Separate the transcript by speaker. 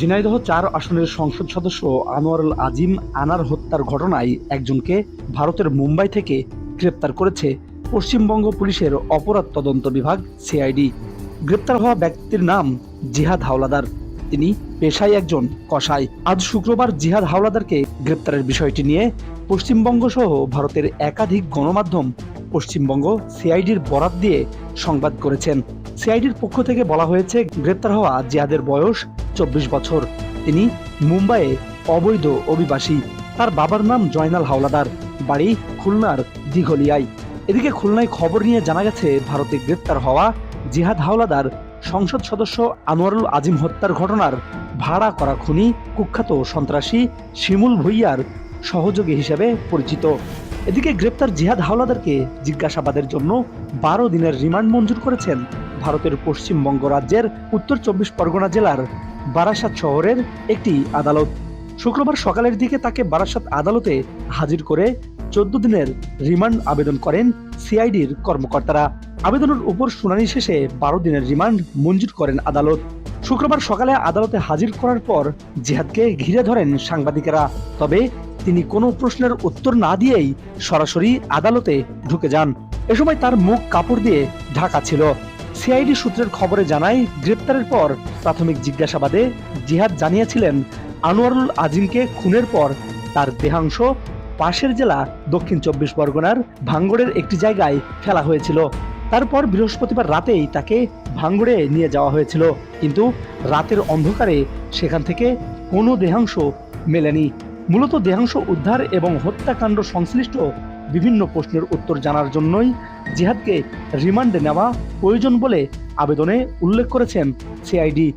Speaker 1: ঝিনাইদহ ৪ আসনের সংসদ সদস্য আনোয়ারুল আজিম আনার হত্যার ঘটনায় একজনকে ভারতের মুম্বাই থেকে গ্রেপ্তার করেছে পশ্চিমবঙ্গ পুলিশের অপরাধ তদন্ত বিভাগ সিআইডি। গ্রেপ্তার হওয়া ব্যক্তির নাম জিহাদ হাওলাদার। তিনি পেশায় একজন কসাই। আজ শুক্রবার জিহাদ হাওলাদারকে গ্রেপ্তারের বিষয়টি নিয়ে পশ্চিমবঙ্গ সহ ভারতের একাধিক গণমাধ্যম পশ্চিমবঙ্গ সিআইডির বরাত দিয়ে সংবাদ করেছেন। সিআইডির পক্ষ থেকে বলা হয়েছে, গ্রেপ্তার হওয়া জিহাদের বয়স ২৪ বছর। তিনি মুম্বাইয়ে অবৈধ অভিবাসী। তার বাবার নাম জয়নাল হাওলাদার, বাড়ি খুলনার দিঘলিয়ায়। এদিকে খুলনায় খবর নিয়ে জানা গেছে, ভারতে গ্রেপ্তার হওয়া জিহাদ হাওলাদার সংসদ সদস্য আনোয়ারুল আজিম হত্যার ঘটনার ভাড়া করা খুনি কুখ্যাত সন্ত্রাসী শিমুল ভুইয়ার সহযোগী হিসেবে পরিচিত। এদিকে গ্রেপ্তার জিহাদ হাওলাদারকে জিজ্ঞাসাবাদের জন্য ১২ দিনের রিমান্ড মঞ্জুর করেছেন ভারতের পশ্চিমবঙ্গ রাজ্যের উত্তর ২৪ পরগনা জেলার বারাসাত শহরের একটি আদালত। শুক্রবার সকালের দিকে তাকে বারাসাত আদালতে হাজির করে ১৪ দিনের রিমান্ড আবেদন করেন সিআইডির কর্মকর্তারা। আবেদনের উপর শুনানি শেষে ১২ দিনের রিমান্ড মঞ্জুর করেন আদালত। শুক্রবার সকালে আদালতে হাজির করার পর জিহাদকে ঘিরে ধরেন সাংবাদিকেরা। তবে তিনি কোনো প্রশ্নের উত্তর না দিয়েই সরাসরি আদালতে ঢুকে যান। এ সময় তার মুখ কাপড় দিয়ে ঢাকা ছিল। সিআইডি সূত্রের খবরে জানায়, গ্রেপ্তারের পর প্রাথমিক জিজ্ঞাসাবাদে জিহাদ জানিয়েছিলেন, আনোয়ারুল আজিমকে খুনের পর তার দেহাংশ পাশের জেলা দক্ষিণ ২৪ পরগনার ভাঙ্গড়ের একটি জায়গায় ফেলা হয়েছিল। তারপর বৃহস্পতিবার রাতেই তাকে ভাঙ্গড়ে নিয়ে যাওয়া হয়েছিল, কিন্তু রাতের অন্ধকারে সেখান থেকে কোনো দেহাংশ মেলেনি। মূলত দেহাংশ উদ্ধার এবং হত্যাকাণ্ড সংশ্লিষ্ট বিভিন্ন প্রশ্নের উত্তর জানার জন্যই জিহাদকে রিমান্ডে নেওয়া প্রয়োজন বলে আবেদনে উল্লেখ করেছেন সিআইডি।